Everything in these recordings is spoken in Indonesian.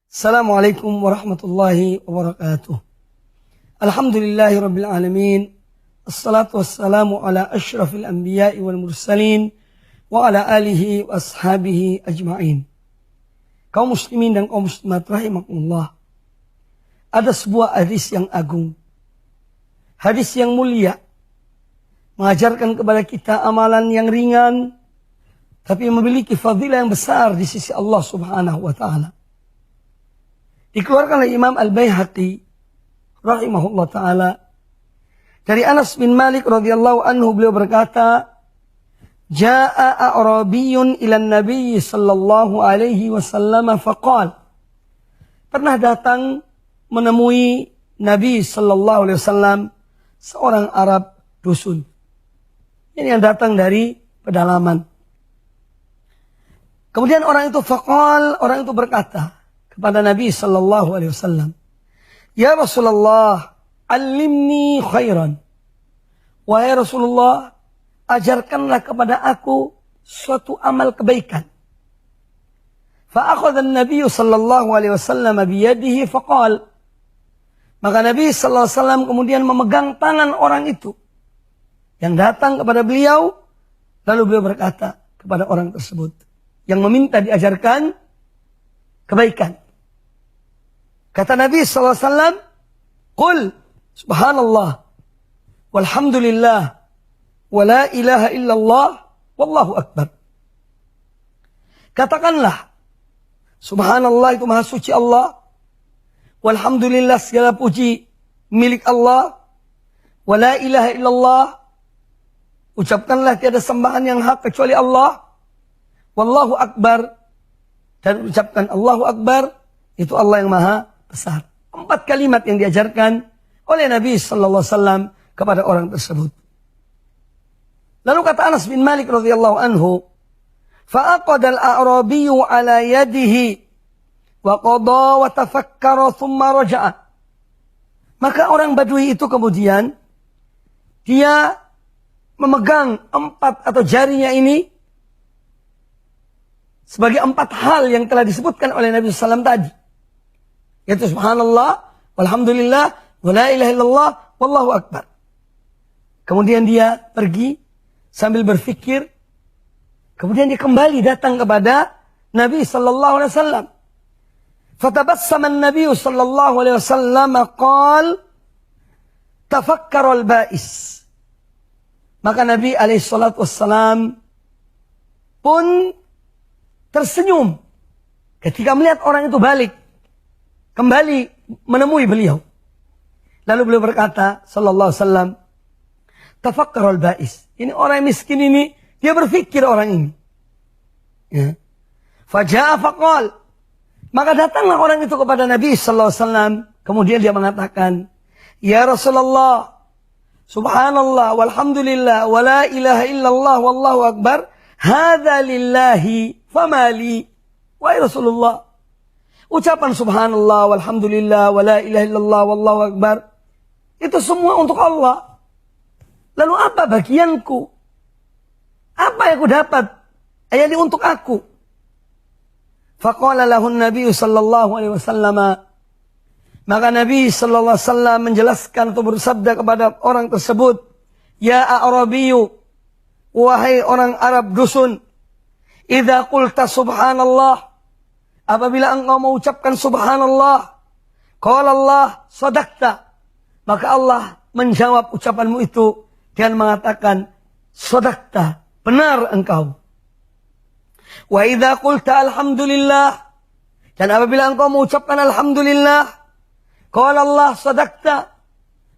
Assalamualaikum warahmatullahi wabarakatuh. Alhamdulillahi rabbil alamin. Assalatu wassalamu ala ashrafil anbiya'i wal mursalin wa ala alihi wa ashabihi ajma'in. Kaum muslimin dan kaum muslimat rahimakumullah. Ada sebuah hadis yang agung. Hadis yang mulia. Mengajarkan kepada kita amalan yang ringan, tapi memiliki fadilah yang besar di sisi Allah subhanahu wa ta'ala. Dikeluarkan oleh Imam Al-Baihaqi rahimahullah ta'ala dari Anas bin Malik radhiyallahu anhu, beliau berkata, Ja'a a'rabiyun ilan nabiy sallallahu alaihi wasallam faqal. Pernah datang menemui Nabi sallallahu alaihi wasallam seorang Arab dusun. Ini yang datang dari pedalaman. Kemudian orang itu faqal, orang itu berkata kepada Nabi sallallahu alaihi wasallam, "Ya Rasulullah, alimni khairan." Wahai Rasulullah, ajarkanlah kepada aku suatu amal kebaikan. Fa akhadha an-nabiy sallallahu alaihi wasallam bi yadihi faqal. Maka Nabi sallallahu alaihi wasallam kemudian memegang tangan orang itu yang datang kepada beliau, lalu beliau berkata kepada orang tersebut yang meminta diajarkan kebaikan. Kata Nabi SAW, Qul subhanallah, walhamdulillah, wa la ilaha illallah, wallahu akbar. Katakanlah, subhanallah itu maha suci Allah, walhamdulillah segala puji milik Allah, wa la ilaha illallah, ucapkanlah tiada sembahan yang hak kecuali Allah, wallahu akbar, dan ucapkan Allahu akbar, itu Allah yang maha besar. 4 kalimat yang diajarkan oleh Nabi sallallahu alaihi wasallam kepada orang tersebut. Lalu kata Anas bin Malik radhiyallahu anhu, fa aqada al-a'rabiyyu ala yadihi wa qada wa tafakkara thumma raja'a. Maka orang Badui itu kemudian dia memegang 4 atau jarinya ini sebagai 4 hal yang telah disebutkan oleh Nabi sallallahu alaihi wasallam tadi. Yaitu subhanallah, walhamdulillah, wa la ilaha illallah, wallahu akbar. Kemudian dia pergi sambil berfikir. Kemudian dia kembali datang kepada Nabi sallallahu alaihi wasallam. Fatabassama an-nabiy sallallahu alaihi wasallam qala tafakkara al-ba'is. Maka Nabi alaihi salatu wassalam pun tersenyum ketika melihat orang itu balik kembali menemui beliau. Lalu beliau berkata sallallahu alaihi wasallam, tafakkarul ba'is. Ini orang miskin ini, dia berfikir orang ini. Ya. Faja'a faqal. Maka datanglah orang itu kepada Nabi sallallahu alaihi wasallam, kemudian dia mengatakan, "Ya Rasulullah, subhanallah walhamdulillah wa la ilaha illallah wallahu akbar, hadza lillahi famali." Wahai Rasulullah, ucapan subhanallah, walhamdulillah, wa la ilaha illallah, wallahu akbar, itu semua untuk Allah. Lalu apa bagianku? Apa yang aku dapat? Ini untuk aku. Faqala lahu Nabi sallallahu alaihi wasallam. Maka Nabi sallallahu alaihi wasallam menjelaskan atau bersabda kepada orang tersebut, "Ya A'rabiyyu, wahai orang Arab dusun, idza qulta subhanallah, apabila engkau mengucapkan subhanallah, qala Allah sadaqta, maka Allah menjawab ucapanmu itu dengan mengatakan sadaqta, benar engkau. Wa idza qulta alhamdulillah, dan apabila engkau mengucapkan alhamdulillah, qala Allah sadaqta,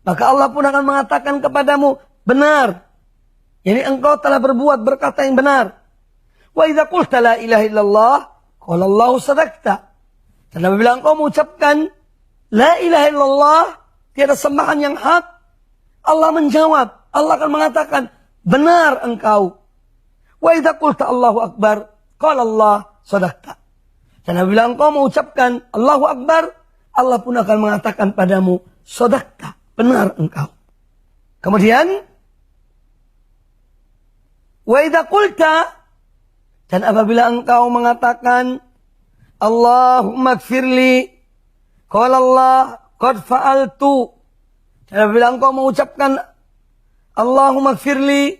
maka Allah pun akan mengatakan kepadamu benar. Yani engkau telah berbuat berkata yang benar. Wa idza qulta la ilaha illallah, qala Allah sadaqta. Dan apabila engkau mengucapkan la ilaha illallah, tiada sembahan yang hak, Allah menjawab, Allah akan mengatakan benar engkau. Wa idza qulta Allahu akbar, qala Allah sadaqta. Dan apabila engkau mengucapkan Allahu akbar, Allah pun akan mengatakan padamu sadaqta, benar engkau. Kemudian wa idza qulta, dan apabila engkau mengatakan Allahumma gfirli. Qala Allah, qad fa'altu. Dan bila engkau mengucapkan Allahumma gfirli,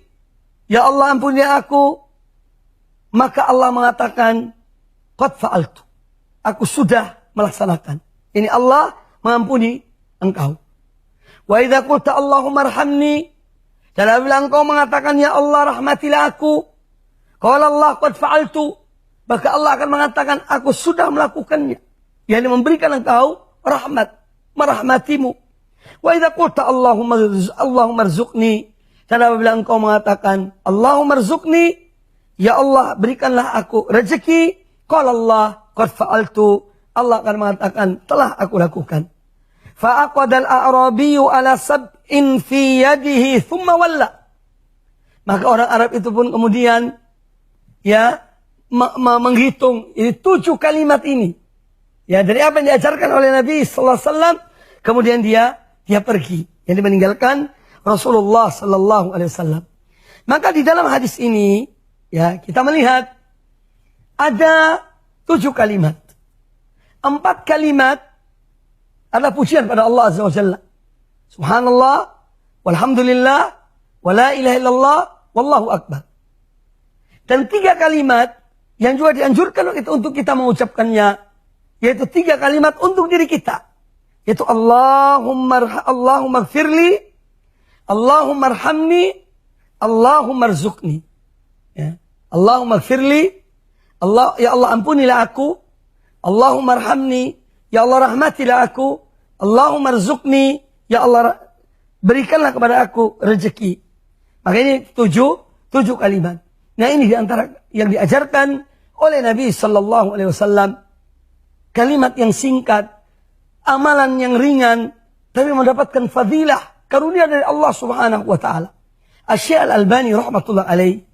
ya Allah ampuni aku, maka Allah mengatakan, qad fa'altu. Aku sudah melaksanakan. Ini Allah mengampuni engkau. Wa idza qulta Allahumma arhamni, dan bila engkau mengatakan ya Allah rahmatilah aku, qala Allah qad fa'altu, maka Allah akan mengatakan aku sudah melakukannya, yakni memberikan engkau rahmat, merahmatimu. Wa idza qulta Allahumma arzuqni, dan bila engkau mengatakan Allahumma arzuqni, ya Allah berikanlah aku rezeki, qala Allah qad fa'altu, Allah akan mengatakan telah aku lakukan. Fa'aqadal a'rabiyyu ala sab'in fi yadihi thumma walla. Maka orang Arab itu pun kemudian ya menghitung ini 7 kalimat ini. Ya, dari apa yang diajarkan oleh Nabi sallallahu alaihi wasallam, kemudian dia pergi, yang meninggalkan Rasulullah sallallahu alaihi wasallam. Maka di dalam hadis ini ya kita melihat ada 7 kalimat. 4 kalimat adalah pujian pada Allah Azza wa Jalla. Subhanallah, walhamdulillah, wa la ilaha illallah, wallahu akbar. Dan 3 kalimat yang juga dianjurkan untuk kita mengucapkannya, yaitu 3 kalimat untuk diri kita. Yaitu Allahumma gfirli, Allahumma arhamni, Allahumma arzuqni. Ya. Allahumma gfirli, ya Allah ampunilah aku, Allahumma arhamni, ya Allah rahmatilah aku, Allahumma arzuqni, ya Allah berikanlah kepada aku rezeki. Maka ini 7 kalimat. Nah ini diantara yang diajarkan oleh Nabi sallallahu alaihi wasallam. Kalimat yang singkat, amalan yang ringan, tapi mendapatkan fadilah, karunia dari Allah subhanahu wa ta'ala. Asy-Syaikh Al-Albani rahmatullah alaih,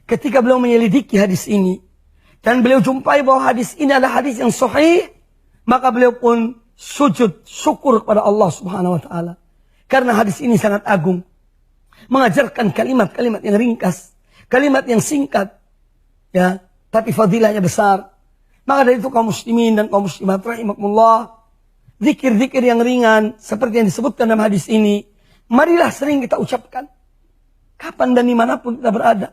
ketika beliau menyelidiki hadis ini, dan beliau jumpai bahwa hadis ini adalah hadis yang sahih, maka beliau pun sujud syukur kepada Allah subhanahu wa ta'ala. Karena hadis ini sangat agung. Mengajarkan kalimat-kalimat yang ringkas, kalimat yang singkat, ya, tapi fadilahnya besar. Maka dari itu kaum muslimin dan kaum muslimat rahimakumullah, zikir-zikir yang ringan seperti yang disebutkan dalam hadis ini, marilah sering kita ucapkan. Kapan dan dimanapun kita berada.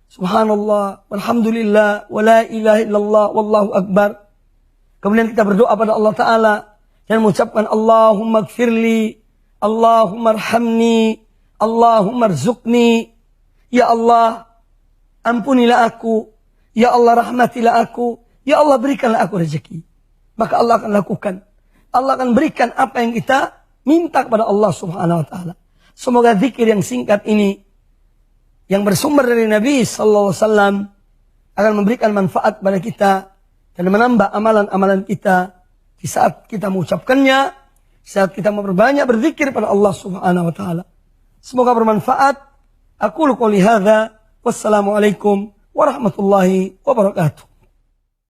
Subhanallah, walhamdulillah, wa la ilaha illallah, wallahu akbar. Kemudian kita berdoa pada Allah Ta'ala dan mengucapkan Allahumma gfirli, Allahumma arhamni, Allahumma arzuqni. Ya Allah, ampunilah aku. Ya Allah, rahmatilah aku. Ya Allah, berikanlah aku rezeki. Maka Allah akan lakukan. Allah akan berikan apa yang kita minta kepada Allah Subhanahu wa Ta'ala. Semoga zikir yang singkat ini, yang bersumber dari Nabi sallallahu alaihi wasallam, akan memberikan manfaat pada kita dan menambah amalan-amalan kita di saat kita mengucapkannya, saat kita memperbanyak berzikir pada Allah Subhanahu wa taala. Semoga bermanfaat. Aku qouli hadza, wassalamualaikum warahmatullahi wabarakatuh.